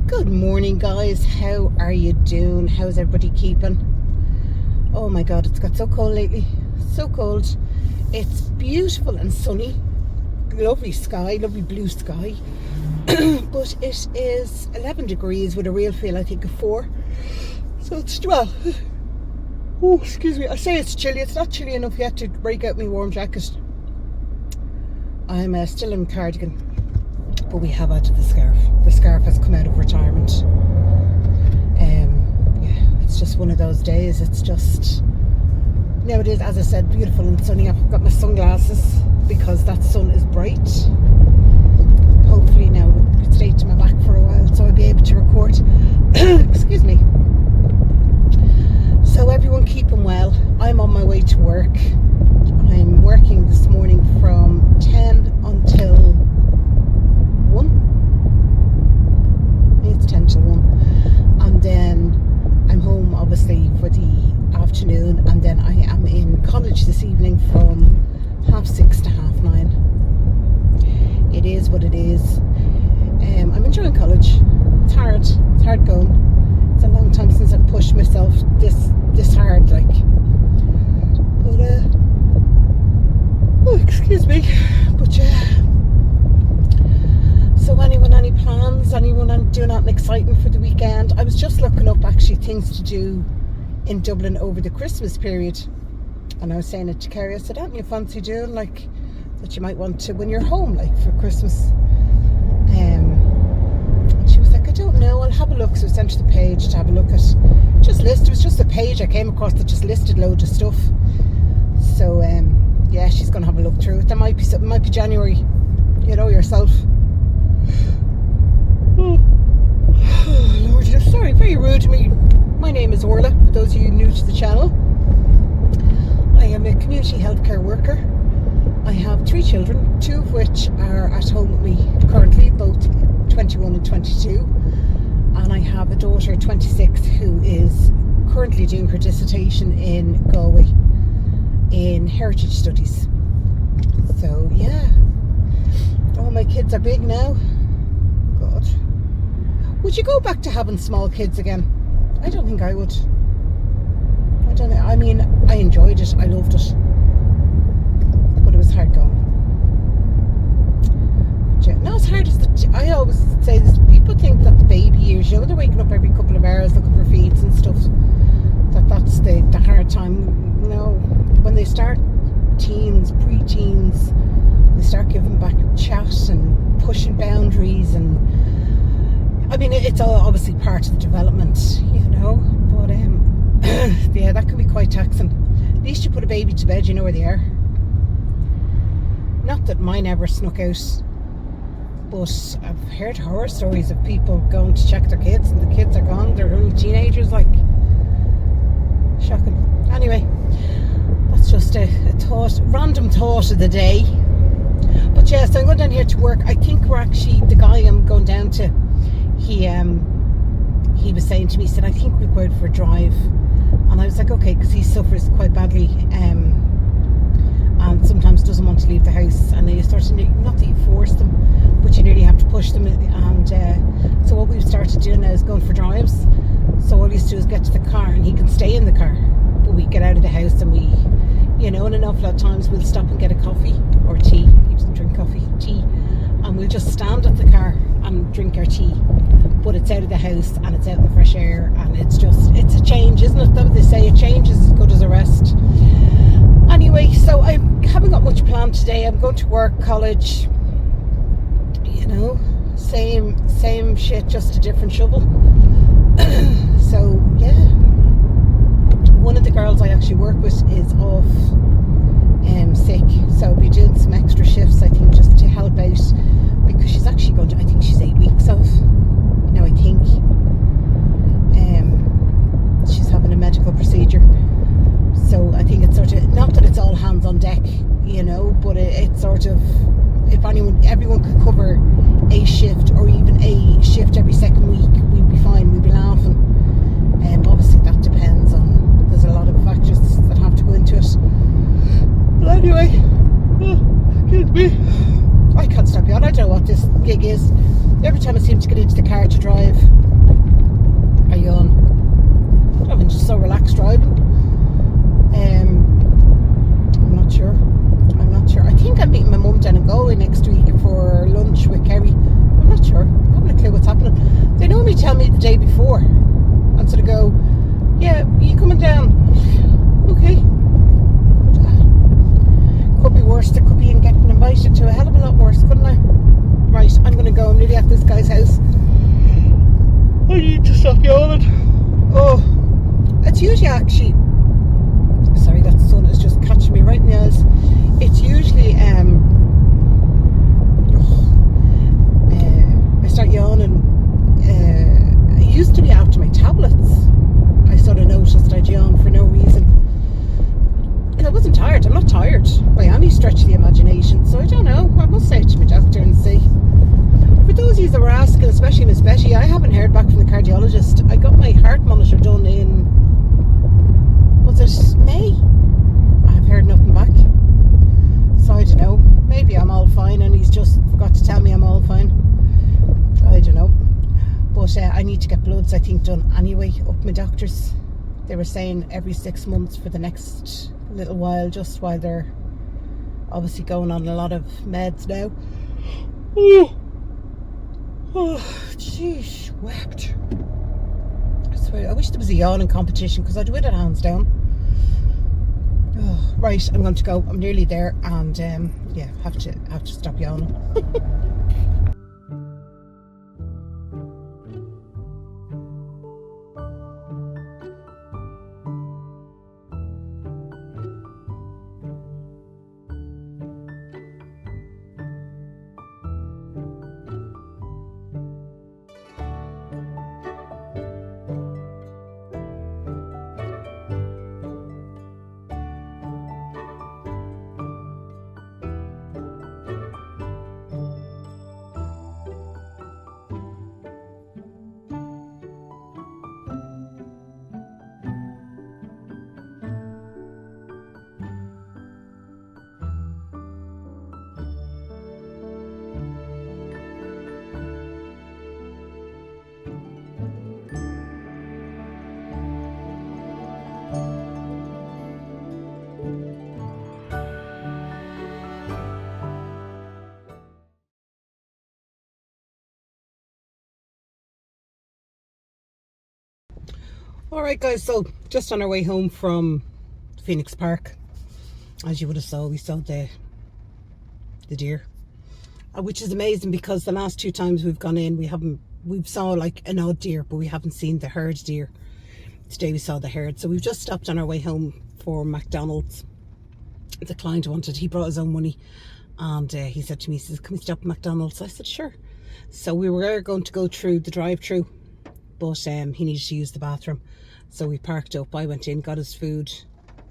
Good morning, guys. How are you doing? How's everybody keeping? Oh my god, it's got so cold lately. So cold. It's beautiful and sunny. Lovely sky, lovely blue sky. But it is 11 degrees with a real feel, I think, of 4. So it's, well, oh, excuse me. I say it's chilly. It's not chilly enough yet to break out my warm jacket. I'm still in cardigan. But we have added the scarf. The scarf has come out of retirement. Yeah, it's just one of those days. It's just, nowadays, as I said, beautiful and sunny. I've got my sunglasses because that sun is bright. Hopefully now it stayed to my back for a while, so I'll be able to record. Excuse me. So everyone keeping well. I'm on my way to work. I'm working this morning from 10 until 1. It's 10 till 1. And then I'm home obviously for the afternoon, and then I am in college this evening from 6:30 to 9:30. It is what it is. I'm enjoying college. It's hard. It's hard going. It's a long time since I've pushed myself this hard, like. But oh, excuse me. But yeah. So anyone, any plans? Anyone doing anything exciting for the weekend? I was just looking up actually things to do in Dublin over the Christmas period, and I was saying it to Kerry. I said, "Don't you fancy doing like that? You might want to when you're home, like for Christmas." And she was like, "I don't know. I'll have a look." So I sent her the page to have a look at. It was just a page I came across that just listed loads of stuff. So yeah, she's gonna have a look through it. There might be something. Might be January. You know yourself. Oh, Lord, you're sorry, very rude to me. My name is Orla, for those of you new to the channel. I am a community healthcare worker. I have 3 children, 2 of which are at home with me currently, both 21 and 22. And I have a daughter, 26, who is currently doing her dissertation in Galway in heritage studies. So yeah, all my kids are big now. God. Would you go back to having small kids again? I don't think I would. I don't know. I mean, I enjoyed it. I loved it. But it was hard going. But yeah, not as hard as I always say this. People think that the baby years, you know, they're waking up every couple of hours looking for feeds and stuff. That's the hard time. You know, when they start teens, pre-teens, they start giving back chat and pushing boundaries, and I mean, it's all obviously part of the development, you know, but yeah, that can be quite taxing. At least you put a baby to bed, you know where they are. Not that mine ever snuck out, but I've heard horror stories of people going to check their kids and the kids are gone. They're only teenagers, like, shocking. Anyway, that's just a thought, random thought of the day. But yeah, so I'm going down here to work. I think we're actually, the guy I'm going down to, he was saying to me, he said, "I think we'll go out for a drive." And I was like, okay, because he suffers quite badly and sometimes doesn't want to leave the house, and you sort of, not that you force them, but you nearly have to push them. And so what we've started doing now is going for drives. So all he has to do is get to the car and he can stay in the car, but we get out of the house and we, you know, and an awful lot of times we'll stop and get a coffee or tea. He doesn't drink coffee, tea. And we'll just stand at the car and drink our tea. But it's out of the house and it's out in the fresh air, and it's a change, isn't it? That's what they say, a change is as good as a rest. Anyway, so I haven't got much planned today. I'm going to work, college, you know, same shit, just a different shovel. So yeah, one of the girls I actually work with is off sick, so I'll be doing some extra shifts, I think, just to help out, because she's actually going to, I think she's 8 weeks off now, I think. She's having a medical procedure, so I think it's sort of, not that it's all hands on deck, you know, but it's sort of, if everyone could cover a shift or even a shift every second week, we'd be fine, we'd be laughing. Obviously that depends on, there's a lot of factors that have to go into it. But anyway, excuse me, I can't stop yawning. I don't know what this gig is. Every time I seem to day before and sort of go, yeah, are you coming down? Okay. Could be worse. There could be in getting invited to a hell of a lot worse, couldn't I? Right, I'm going to go. I'm nearly at this guy's house. I need to stop yawning. Oh, it's usually actually... Sorry, that sun is just catching me right in the eyes. It's usually... I start yawning. I used to be after my tablets. I sort of noticed I'd yawn for no reason. I wasn't tired. I'm not tired by any stretch of the imagination. So I don't know. I must say it to my doctor and see. For those of you that were asking, especially Miss Betty, I haven't heard back from the cardiologist. I got my heart monitor done in, was it May? I have heard nothing back. So I don't know. Maybe I'm all fine and he's just forgot to tell me I'm all fine. I don't know. But I need to get bloods, I think, done anyway up my doctor's. They were saying every 6 months for the next little while, just while they're obviously going on a lot of meds now. Oh, jeez, wept. I swear, I wish there was a yawning competition because I'd win it hands down. Oh, right, I'm going to go. I'm nearly there, and yeah, have to stop yawning. Alright guys, so just on our way home from Phoenix Park, as you would have saw, we saw the deer, which is amazing because the last 2 times we've gone in, we've saw like an odd deer, but we haven't seen the herd deer. Today we saw the herd. So we've just stopped on our way home for McDonald's. The client he brought his own money, and he said to me, he says, can we stop at McDonald's? I said sure. So we were going to go through the drive-through, but he needed to use the bathroom, so we parked up. I went in, got his food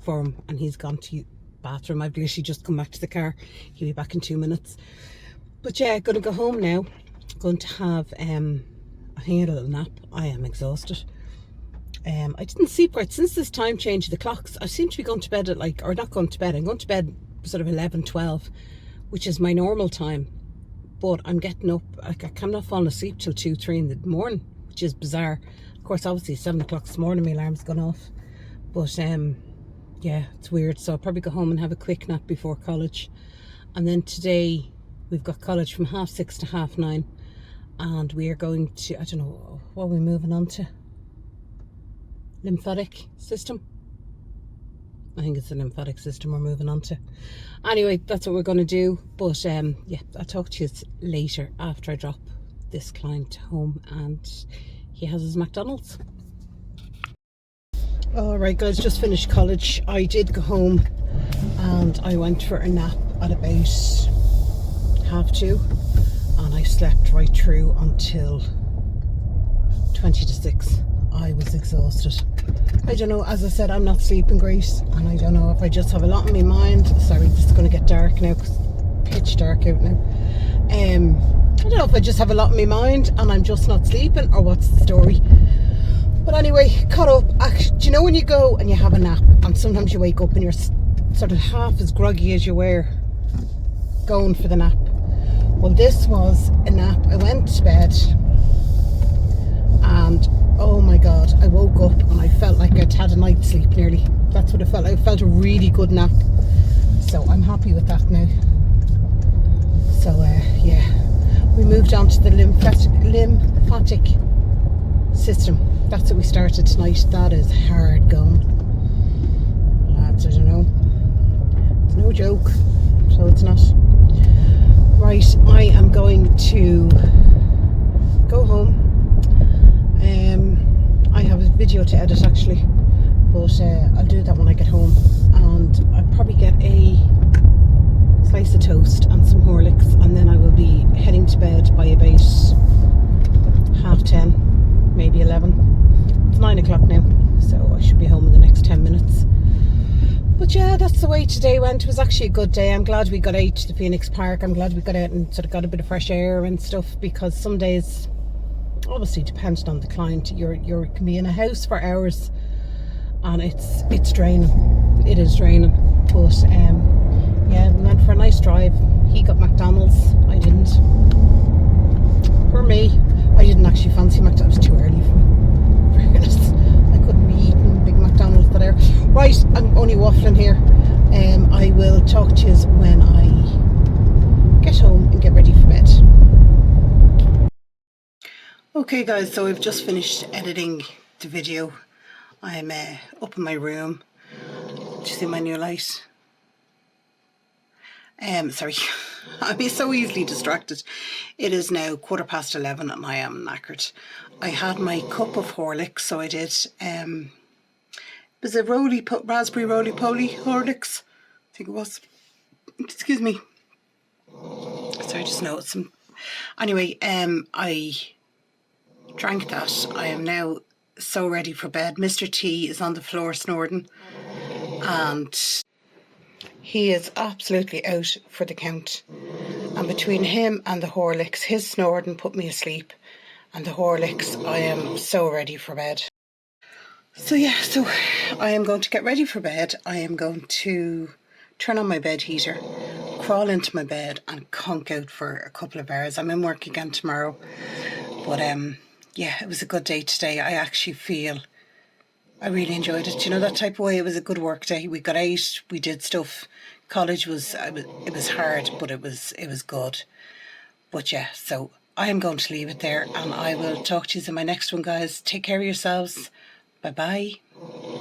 for him, and he's gone to the bathroom. I've literally just come back to the car. He'll be back in 2 minutes. But yeah, gonna go home now. Going to have I think a little nap. I am exhausted. I didn't sleep right since this time change of the clocks. I seem to be going to bed at or not going to bed, I'm going to bed sort of 11, 12, which is my normal time, but I'm getting up, I cannot fall asleep till 2, 3 in the morning, which is bizarre. Of course, obviously 7 o'clock this morning my alarm's gone off, but yeah, it's weird. So I'll probably go home and have a quick nap before college. And then today we've got college from 6:30 to 9:30, and we are going to, I don't know, what are we moving on to? Lymphatic system. I think it's the lymphatic system we're moving on to. Anyway, that's what we're going to do. But yeah, I'll talk to you later after I drop this client home and he has his McDonald's. Alright guys, just finished college. I did go home and I went for a nap at about 2:30, and I slept right through until 20 to 6. I was exhausted. I don't know, as I said, I'm not sleeping great, and I don't know if I just have a lot in my mind. Sorry, this is going to get dark now because it's pitch dark out now. I don't know if I just have a lot in my mind and I'm just not sleeping, or what's the story. But anyway, caught up. Actually, do you know when you go and you have a nap and sometimes you wake up and you're sort of half as groggy as you were going for the nap? Well, this was a nap. I went to bed and oh my god, I woke up and I felt like I'd had a night's sleep nearly. That's what it felt like. I felt a really good nap, so I'm happy with that now. So yeah, we moved on to the lymphatic system. That's what we started tonight. That is hard going, lads. I don't know. It's no joke. So it's not. Right, I am going to go home. I have a video to edit actually, but I'll do that when I get home, and I'll probably get a slice of toast and some Horlicks, and then I will be heading to bed by about 10:30, maybe 11. It's 9 o'clock now, so I should be home in the next 10 minutes. But yeah, that's the way today went. It was actually a good day. I'm glad we got out to the Phoenix Park. I'm glad we got out and sort of got a bit of fresh air and stuff, because some days, obviously depending on the client, you can be in a house for hours and it's draining. It is draining. But yeah, we went for a nice drive. He got McDonald's, I didn't. For me, I didn't actually fancy McDonald's. It was too early for me, for goodness. I couldn't be eating big McDonald's that hour. Right, I'm only waffling here. I will talk to you when I get home and get ready for bed. Okay guys, so I've just finished editing the video. I'm up in my room. Do you see my new light? Sorry, I'm so easily distracted. It is now 11:15 and I am knackered. I had my cup of Horlicks, so I did. It was a raspberry roly-poly Horlicks, I think it was. Excuse me. Sorry, just noticed some. Anyway, I drank that. I am now so ready for bed. Mr. T is on the floor snoring, and he is absolutely out for the count. And between him and the Horlicks, his snoring put me asleep, and the Horlicks, I am so ready for bed. So yeah, so I am going to get ready for bed. I am going to turn on my bed heater, crawl into my bed and conk out for a couple of hours. I'm in work again tomorrow, but yeah, it was a good day today. I actually feel I really enjoyed it. You know, that type of way. It was a good work day. We got out, we did stuff. College was it was hard, but it was good. But yeah, so I am going to leave it there, and I will talk to you in my next one, guys. Take care of yourselves. Bye bye.